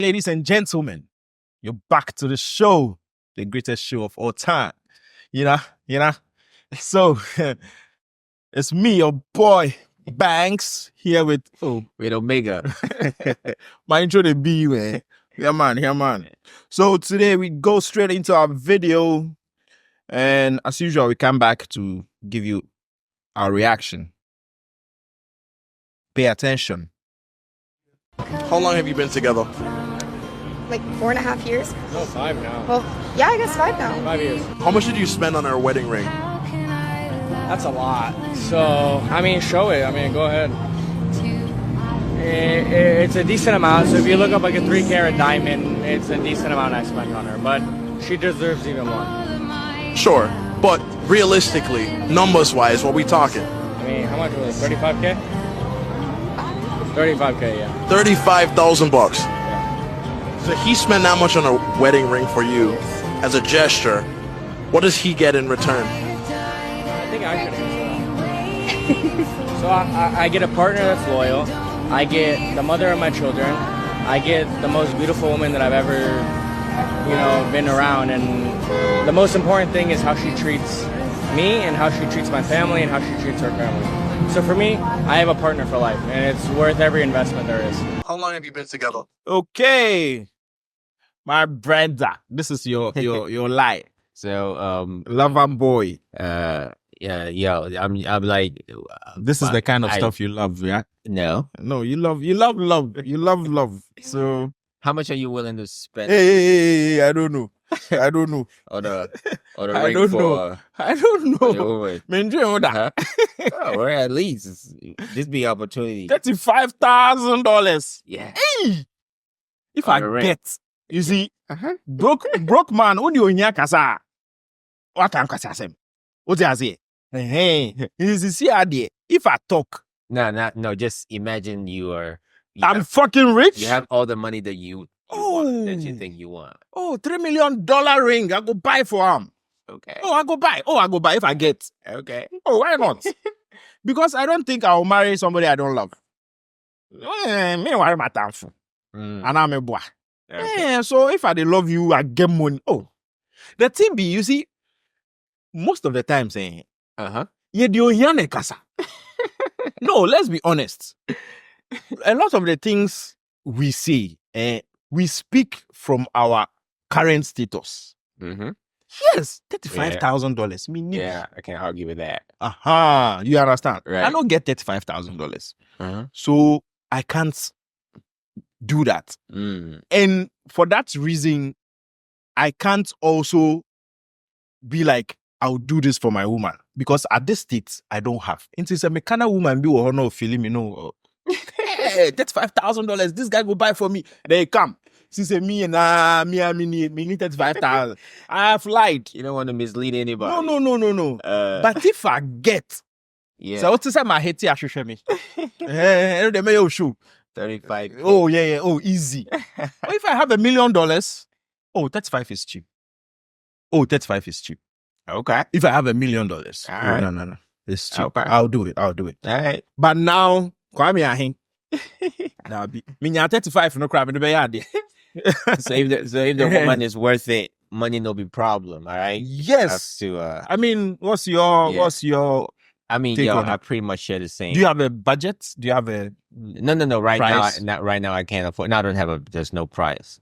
Ladies and gentlemen, you're back to the show, the greatest show of all time. You know. So it's me, your boy Banks, here with Omega. my intro to be man. Yeah man. So today we go straight into our video, and as usual, we come back to give you our reaction. Pay attention. How long have you been together? Like 4.5 years. No, 5 now. Well, yeah, I guess 5 now. 5 years. How much did you spend on her wedding ring? That's a lot. So, I mean, show it. I mean, go ahead. It's a decent amount. So if you look up like a 3-carat diamond, it's a decent amount I spent on her. But she deserves even more. Sure, but realistically, numbers-wise, what we talking? I mean, how much was it? 35K? 35K, yeah. 35,000 bucks. So he spent that much on a wedding ring for you as a gesture. What does he get in return? I think I should answer that. So I get a partner that's loyal. I get the mother of my children. I get the most beautiful woman that I've ever, been around. And the most important thing is how she treats me and how she treats my family and how she treats her family. So for me, I have a partner for life, and it's worth every investment there is. How long have you been together? Okay, my brother, this is your lie. So, Lover boy. I'm like, This is the kind of stuff you love, yeah? No. No, you love love. You love love. So How much are you willing to spend hey, I don't know. on a I ring don't for know. I don't for your know. woman? Man, you know that. Oh, or at least this be opportunity. $35,000. Yeah. Hey! If On I a ring. get, you see, Uh-huh. broke man, who do you kasa? What can kasa sem? What you say? Hey, you see, if I talk, No. Just imagine I'm fucking rich. you have all the money that you want, that you Oh. think you want. Oh, $3 million ring. I go buy for him. Okay. I go buy if I get. Okay. Oh, why not? Because I don't think I'll marry somebody I don't love. Me worry my time for. Mm, And I'm a boy. okay. So if I dey love you, I get money. Oh, the thing be, you see, most of the time saying, Uh-huh. kasa. No, let's be honest. A lot of the things we say, we speak from our current status. Mm-hmm. Yes, $35,000. Me neither. Yeah, I can't argue with that. Aha, you understand? Right. I don't get $35,000, Uh-huh. so I can't do that. Mm. And for that reason, I can't also be like, I'll do this for my woman, because at this state I don't have. It is a mechanical woman be or no feeling me no. Hey, $35,000. This guy go buy for me. They come. She say me need 35,000. I have lied. You don't want to mislead anybody. No. But if I get, Yeah. so what is my hate I should show me? They may show. 35. Oh yeah. Oh, easy. But if I have $1 million, 35 is cheap. 35 is cheap. Okay. If I have $1 million, right. no, it's cheap. Okay. I'll do it. All right. But now, Kwame Ahin. Now be me 35 no crap in the yard. So if the woman is worth it, money no be problem. All right. Yes. Have to. I mean, what's your I mean, take on I it. pretty much share the same. Do you have a budget? Do you have a No. Right price? now, not right now. I can't afford. No, I don't have a. There's no price.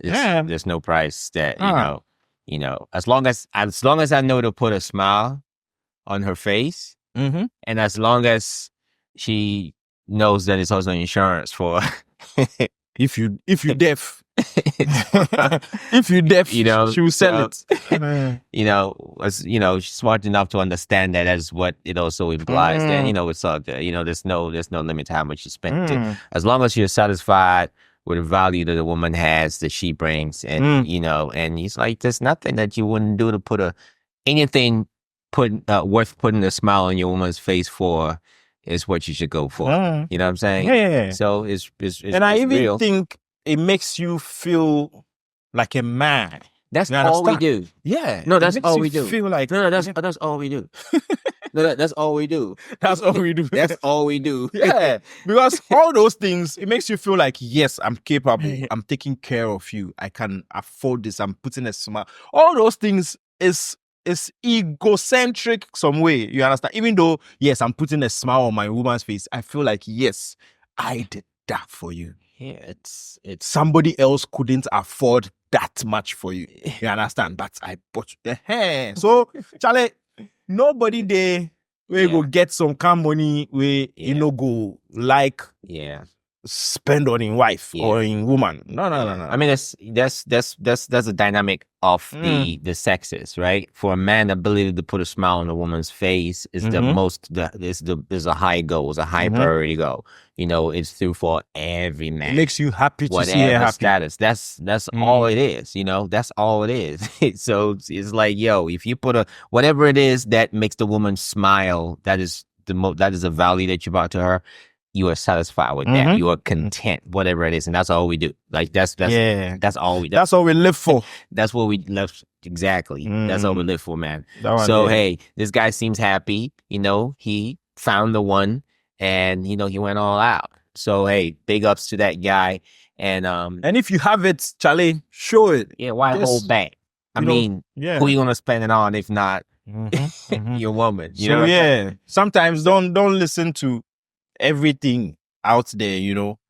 There's no price that you know. As long as I know to put a smile on her face, Mm-hmm. and as long as she knows that it's also insurance for. If you deaf, if you deaf, You know, she will sell it. She's smart enough to understand that as what it also implies that, Mm. it's all good. There's no limit to how much you spend. Mm. As long as you're satisfied with the value that the woman has, that she brings, and, and he's like, there's nothing that you wouldn't do to put anything worth putting a smile on your woman's face for is what you should go for. Mm. You know what I'm saying? Yeah. So it's And I it's even real. think it makes you feel like a man. That's You all we understand? do. Yeah. No, it that's makes all you we do. Feel like No, that's all we do. No, that's all we do. That's all we do. That's all we do. Yeah, because all those things, it makes you feel like, yes, I'm capable. I'm taking care of you. I can afford this. I'm putting a smile. All those things is egocentric some way. You understand? Even though, yes, I'm putting a smile on my woman's face, I feel like, yes, I did that for you. Yeah, it's Somebody else couldn't afford that much for you. You understand? But I bought you. So, Charlie, nobody there we go get some kind of money where you know go like spend on in wife or in woman. No. I mean, that's a dynamic of the sexes, right? For a man, the ability to put a smile on a woman's face is the most. Is a high goal, is a high priority goal. You know, it's through for every man. It makes you happy to whatever see her happy. Status. That's all it is. You know, that's all it is. So it's like, yo, if you put whatever it is that makes the woman smile, that is a value that you brought to her. You are satisfied with that. You are content, whatever it is, and that's all we do. Like that's all we do. That's all we live for. That's what we live exactly. That's all we live for, man. So hey, this guy seems happy. You know, he found the one, and you know he went all out. So hey, big ups to that guy. And if you have it, Charlie, show it. Yeah, why hold back? I mean, who you gonna spend it on if not your woman? You know sometimes don't listen to everything out there, you know.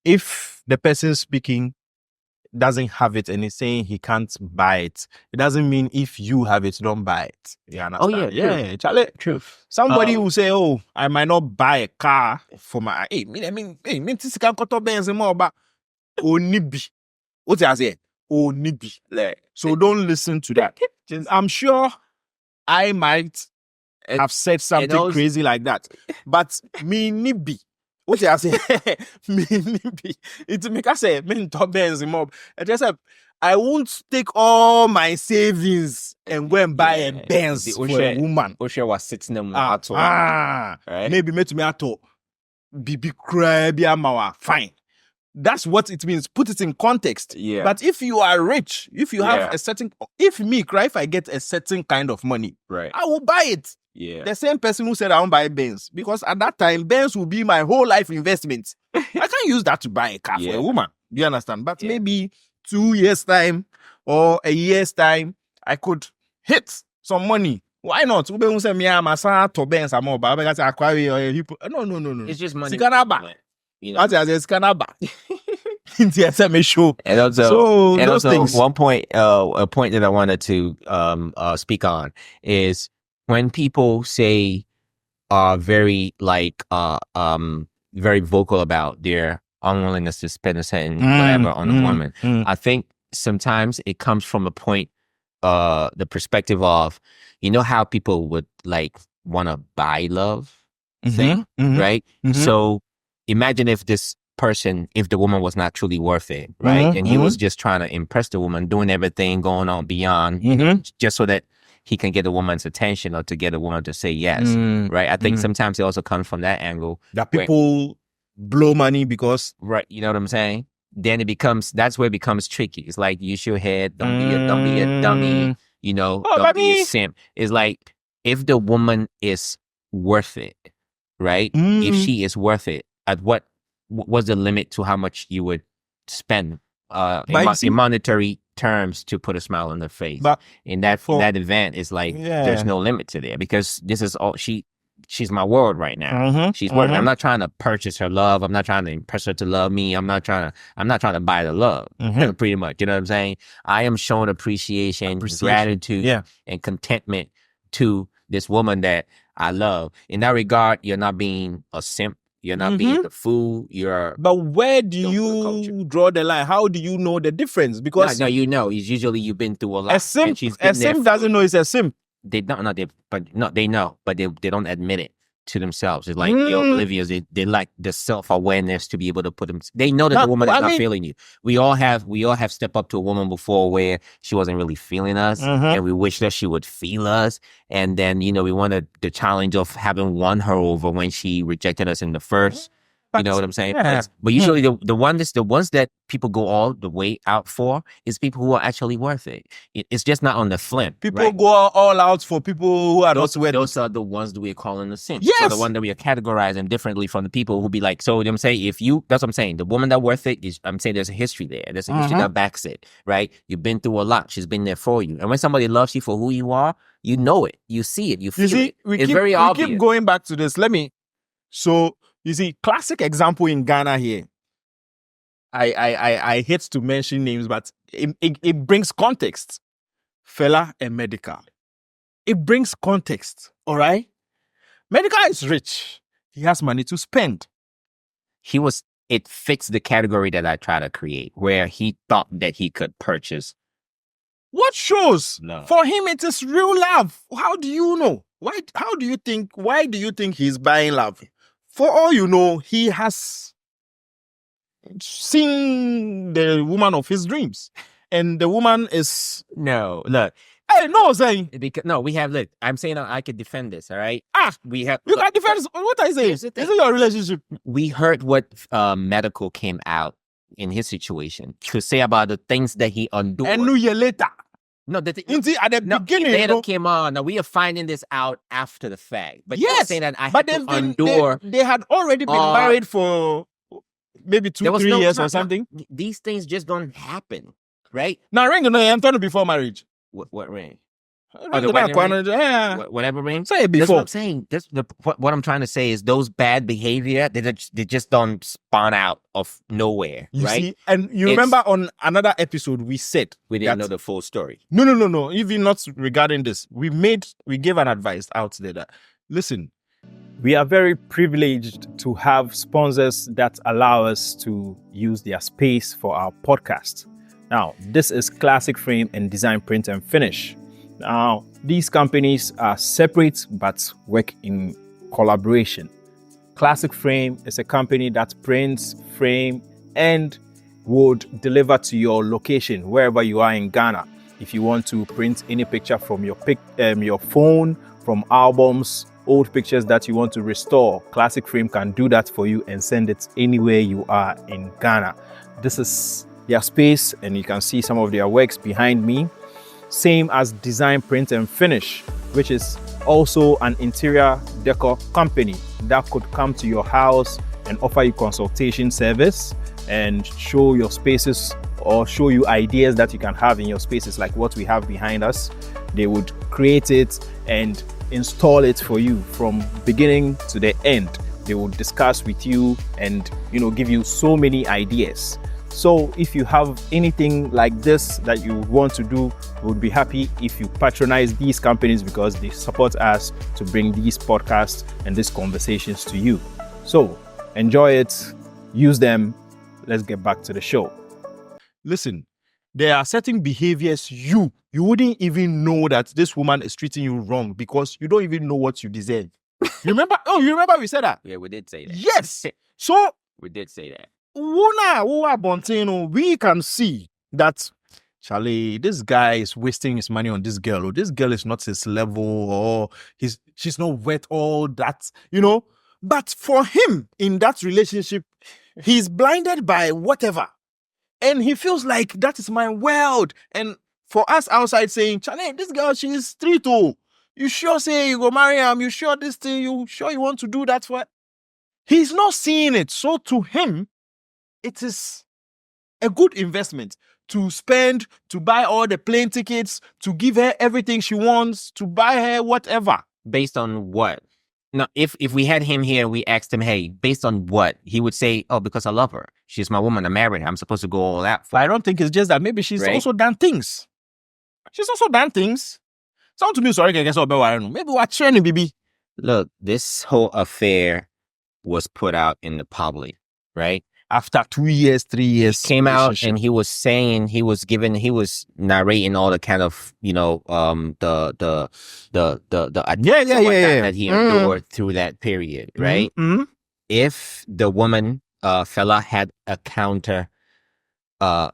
If the person speaking doesn't have it and is saying he can't buy it, it doesn't mean if you have it, don't buy it. You understand? Yeah, Charlie. True. Somebody will say, "Oh, I might not buy a car for my." Hey, this can cut off Benz more, but onibi. What I say? Onibi. So don't listen to that. I'm sure I might have said something crazy like that, but me nibi. What I say? Me nibi. It make us say me top Benz mob. I just said I won't take all my savings and go and buy a Benz for a woman. Osha was sitting them right? Maybe me to me at all. Bibi cry, be amawa. Fine. That's what it means. Put it in context. Yeah. But if you are rich, if you have if I get a certain kind of money, right, I will buy it. Yeah. The same person who said I won't buy Benz, because at that time, Benz will be my whole life investment. I can't use that to buy a car for a woman. Do you understand? But maybe 2 years' time or a year's time, I could hit some money. Why not? No. It's just money. You know, it's show. And also, one point, a point that I wanted to speak on is when people say very very vocal about their unwillingness to spend a certain whatever on a woman. I think sometimes it comes from a point, the perspective of, you know how people would like want to buy love thing, right? So imagine if the woman was not truly worth it, right? And he was just trying to impress the woman, doing everything going on beyond just so that he can get a woman's attention or to get a woman to say yes, right? I think sometimes it also comes from that angle. That people blow money because... Right, you know what I'm saying? Then that's where it becomes tricky. It's like, use your head, don't be a dummy, you know, don't be a simp. It's like, if the woman is worth it, right? If she is worth it, at what's the limit to how much you would spend in monetary terms to put a smile on her face? But in that event, it's like there's no limit to there, because this is all she's my world right now. She's worth. I'm not trying to purchase her love. I'm not trying to impress her to love me. I'm not trying to buy the love. Pretty much, you know what I'm saying? I am showing appreciation. Gratitude, and contentment to this woman that I love. In that regard, you're not being a simp. You're not being the fool. But where do you draw the line? How do you know the difference? Because no, you know, it's usually you've been through a lot. A simp doesn't know it's a simp. They don't know, they know, but they don't admit it to themselves. It's like Olivia, they lack the self-awareness to be able to put them. They know that the woman is not feeling you. We all have stepped up to a woman before where she wasn't really feeling us, and we wish that she would feel us. And then, you know, we wanted the challenge of having won her over when she rejected us in the first You know what I'm saying? Yeah. But usually the ones that people go all the way out for is people who are actually worth it. It's just not on the flimp. People right? go all out for people who are Those, not worth it. those are the ones that we're calling the simps. Yes. So the one that we are categorizing differently from the people who be like, so I'm saying, that's what I'm saying. The woman that worth it is, I'm saying there's a history there. There's a history that backs it, right? You've been through a lot. She's been there for you. And when somebody loves you for who you are, you know it. You see it. You feel You see, it. It's very we obvious. keep going back to this. So you see, classic example in Ghana here. I hate to mention names, but it brings context. Fela and Medical. It brings context. All right. Medical is rich. He has money to spend. It fits the category that I try to create, where he thought that he could purchase. What shows? Love. For him, it is real love. How do you know? Why do you think he's buying love? For all you know, he has seen the woman of his dreams. And the woman is... No, look. Hey, no, saying... Look, I'm saying I could defend this, all right? You can defend... What I say? Here's Is the it thing. your relationship? We heard what Medical came out in his situation to say about the things that he endured. And 2 years later. No, At the no, beginning, later you know, came on. Now we are finding this out after the fact. But you're yes, saying that I but had to endure. they had already been married for maybe 2-3 years or something. These things just don't happen, right? Now, ring no Antonio before marriage. What ring? Ring the wedding ring? Yeah. Whatever ring. Say it That's before. what I'm saying. What I'm trying to say is those bad behavior, they just don't spawn out of nowhere, You right? see, and you remember on another episode we said We didn't that- know the full story. No. Even not regarding this. We gave an advice out there that, listen, we are very privileged to have sponsors that allow us to use their space for our podcast. Now, this is Classic Frame and Design Print and Finish. Now, these companies are separate but work in collaboration. Classic Frame is a company that prints, frame, and would deliver to your location wherever you are in Ghana. If you want to print any picture from your phone, from albums, old pictures that you want to restore, Classic Frame can do that for you and send it anywhere you are in Ghana. This is their space, and you can see some of their works behind me. Same as Design Print and Finish, which is also an interior decor company that could come to your house and offer you consultation service and show your spaces or show you ideas that you can have in your spaces, like what we have behind us. They would create it and install it for you from beginning to the end. They will discuss with you and give you so many ideas. So if you have anything like this that you want to do, we would be happy if you patronize these companies because they support us to bring these podcasts and these conversations to you. So enjoy it, use them. Let's get back to the show. Listen, there are certain behaviors you wouldn't even know that this woman is treating you wrong because you don't even know what you deserve. You remember we said that? Yeah, we did say that. Yes. So We did say that. we can see that, Charlie, this guy is wasting his money on this girl, or this girl is not his level, or she's not worth all that, But for him in that relationship, he's blinded by whatever. And he feels like that is my world. And for us outside saying, Charlie, this girl, she is street. Oh, you sure say you go marry him? You sure this thing? You sure you want to do that for? He's not seeing it. So to him, it is a good investment to spend, to buy all the plane tickets, to give her everything she wants, to buy her whatever. Based on what? No, if we had him here and we asked him, hey, based on what? He would say, oh, because I love her. She's my woman. I married her. I'm supposed to go all out for But I don't think it's just that. Maybe she's Right. also done things. She's also done things. Sound to me sorry, I guess I don't know. Maybe we're training, baby. Look, this whole affair was put out in the public, right? After 2 years, 3 years, Came out relationship. and he was saying he was narrating all the kind of the Yeah, that he endured through that period, right? Mhm. If the woman Fela had a counter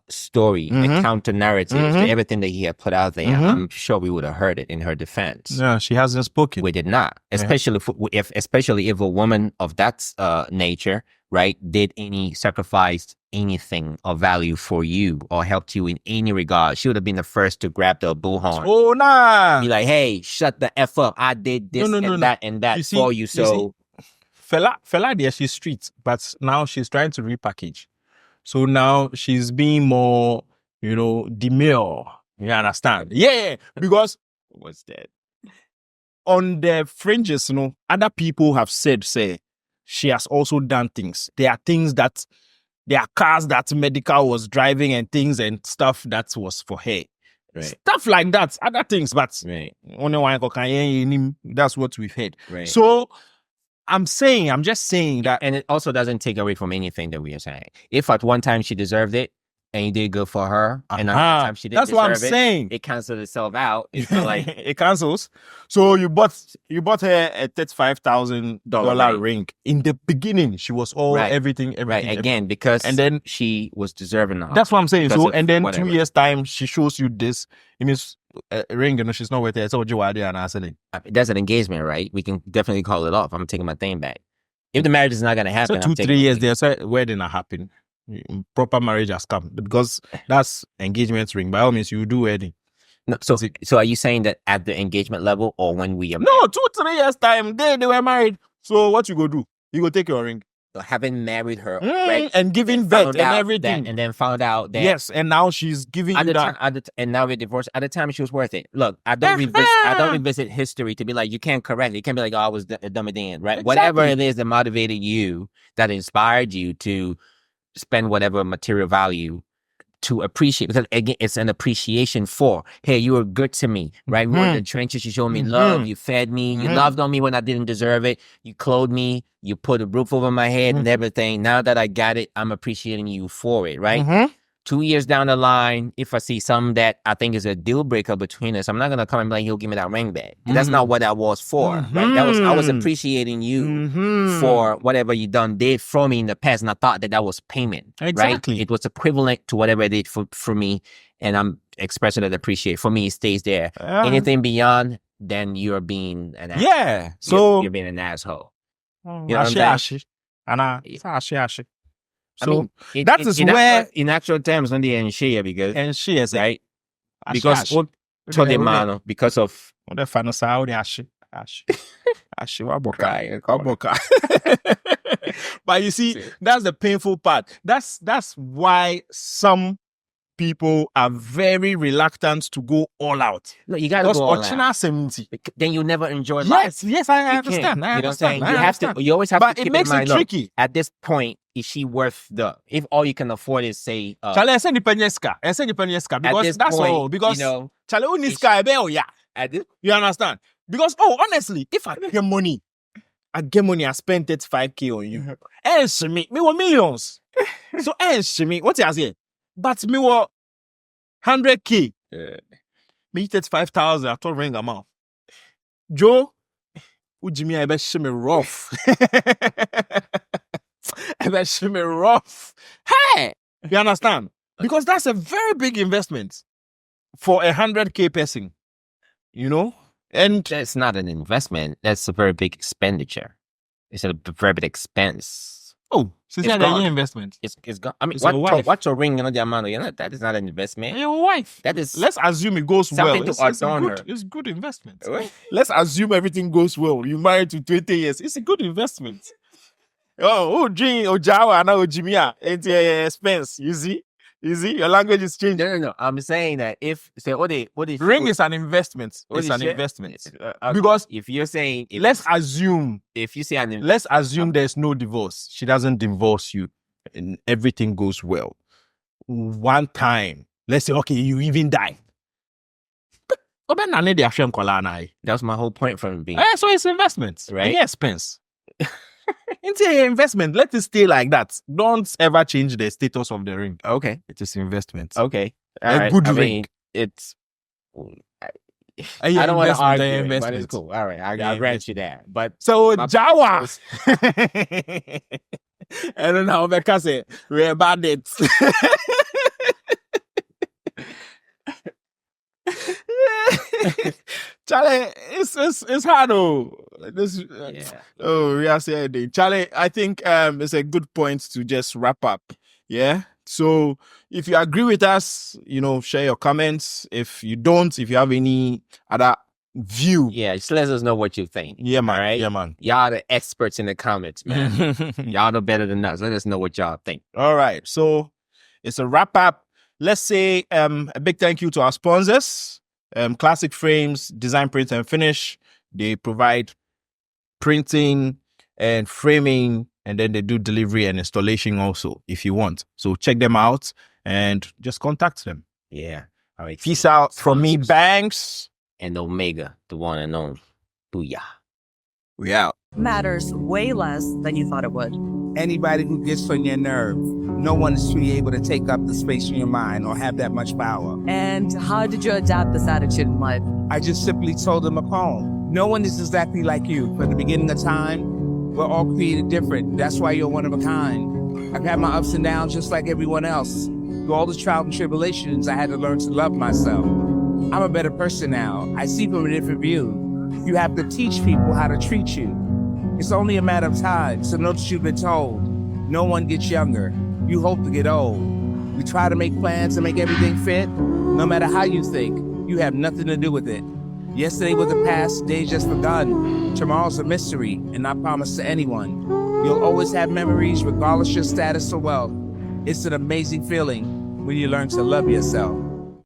story, the Mhm. counter narratives, Mhm. everything that he had put out there, Mhm. I'm sure we would have heard it in her defense. Yeah, she hasn't spoken. We did not, especially if a woman of that nature, right, did sacrificed anything of value for you or helped you in any regard. She would have been the first to grab the bullhorn. Oh nah. Be like, hey, shut the F up. I did this No. and that You see- for you. you So Fela there, she's street, but now she's trying to repackage. So now she's being more, demure. You understand? Yeah, because what's that? on the fringes, other people have said, say, she has also done things. There are cars that Medical was driving and things and stuff that was for her. Right. Stuff like that, other things, but Right. only one that's what we've heard. Right. So I'm just saying that. And it also doesn't take away from anything that we are saying. If at one time she deserved it and you did good for her, and at one time she didn't That's what I'm deserve saying. it cancels itself out. It's like It cancels. So you bought her a $35,000 ring. In the beginning, she was all Right. everything. right again because And then- she was deserving of. That's what I'm saying. Because So of and then whatever. 2 years time, she shows you this. It means a ring. She's not worth it. So you are there and answering. That's an engagement, right? We can definitely call it off. I'm taking my thing back. If the marriage is not going to So happen, I'm 2-3 taking years, my thing. there's a wedding that happen. Proper marriage has come because that's engagement ring. By all means, you do wedding. No, so are you saying that at the engagement level or when we are No, 2-3 years time, they were married. So what you go do? You go take your ring. having married her, right? And giving Found birth and out everything. that- and then found out that Yes, and now she's giving at you the that. time, and now we're divorced. At the time, she was worth it. Look, I don't revisit history to be like you can't correct it. You can't be like, oh, I was a dumb then, right? Whatever it is that motivated you, that inspired you to spend whatever material value to appreciate, because again, it's an appreciation for, hey, you were good to me, right? We were in the trenches. You showed me love. You fed me. You loved on me when I didn't deserve it. You clothed me. You put a roof over my head and everything. Now that I got it, I'm appreciating you for it, right? 2 years down the line, if I see something that I think is a deal breaker between us, I'm not gonna come and be like, "Yo, give me that ring back." That's not what that was for. Right? I was appreciating you for whatever you did for me in the past, and I thought that was payment. Exactly. Right? It was equivalent to whatever it did for me, and I'm expressing that appreciate. For me, it stays there. Anything beyond, then you're being an asshole. Yeah. So you're being an asshole. You know what I'm saying? So I mean, that is where- in actual terms, not the share because and she is right because what to the man because of the final side Ashi waboka. Right, Waboka. But you see, that's the painful part. That's why some people are very reluctant to go all out. no, you gotta Because go all Ochina out. 70. Then you never enjoy life. Yes, I You understand. can't. I You know what I'm understand. saying? I You have understand. to. You always have But to it keep makes in mind. it Look, tricky. at this point, is she worth if all you can afford is say Charlie, I send the penyeska. Because this that's point, all. Because you know, Charlie, who needs car? Yeah. at this You understand? Because honestly, if I get money, I spend 35K on you. And me want millions. So me, what you say? But me want 100K. Me 35,000. I told ring amount. Joe, who Jimmy I bet me rough. I bet me rough. Hey, you understand? Because that's a very big investment for 100K person. You know? And that's not an investment. That's a very big expenditure. It's a very big expense. since It's you're gone. an investment. It's gone. I mean, It's your wife. what's your ring? You know the amount. You know that is not an investment. Your wife. That is Let's assume it goes Something well. to It's adorn good, her. it's good investment. What? Let's assume everything goes well. You married to 20 years. It's a good investment. Jing, Jawa, now Jimia. It's expense. You see? Your language is changing. No. I'm saying that if say what they Ring is an investment. What It's is an shit? investment. Okay. Because if you're saying let's assume if you say an let's assume there's no divorce. She doesn't divorce you and everything goes well. One time, let's say, okay, you even die. that's my whole point from being So it's investment, Right. Any expense. It's an investment. Let it stay like that. Don't ever change the status of the ring. okay. It is investment. Okay. A All right. good I ring. mean, it's A year I don't want to investment, argue, a it, but investment. it's cool. All right, I Yeah, grant you that. But So My- Jawa. I don't know how Becca say we're bad it. Charlie, it's hard though. This, Yeah. oh, yeah, say Charlie, I think it's a good point to just wrap up. Yeah. So if you agree with us, share your comments. If you don't, if you have any other view, Yeah, just let us know what you think. yeah, man. All right? Yeah, man. Y'all the experts in the comments, man. Y'all know better than us. Let us know what y'all think. All right. So it's a wrap up. Let's say a big thank you to our sponsors, Classic Frames, Design, Print, and Finish. They provide printing and framing, and then they do delivery and installation also, if you want. So check them out and just contact them. Yeah. All right. Peace out from me, Banks. And Omega, the one and only. Booyah. We out. Matters way less than you thought it would. Anybody who gets on your nerve, no one is truly able to take up the space in your mind or have that much power. And how did you adapt this attitude in life? I just simply told them a poem. No one is exactly like you. From the beginning of time, we're all created different. That's why you're one of a kind. I've had my ups and downs just like everyone else. Through all the trials and tribulations, I had to learn to love myself. I'm a better person now. I see from a different view. You have to teach people how to treat you. It's only a matter of time, so know that you've been told. No one gets younger. You hope to get old. We try to make plans and make everything fit. No matter how you think, you have nothing to do with it. Yesterday was the past, today's just forgotten. Tomorrow's a mystery, and not promised to anyone. You'll always have memories regardless your status or wealth. It's an amazing feeling when you learn to love yourself.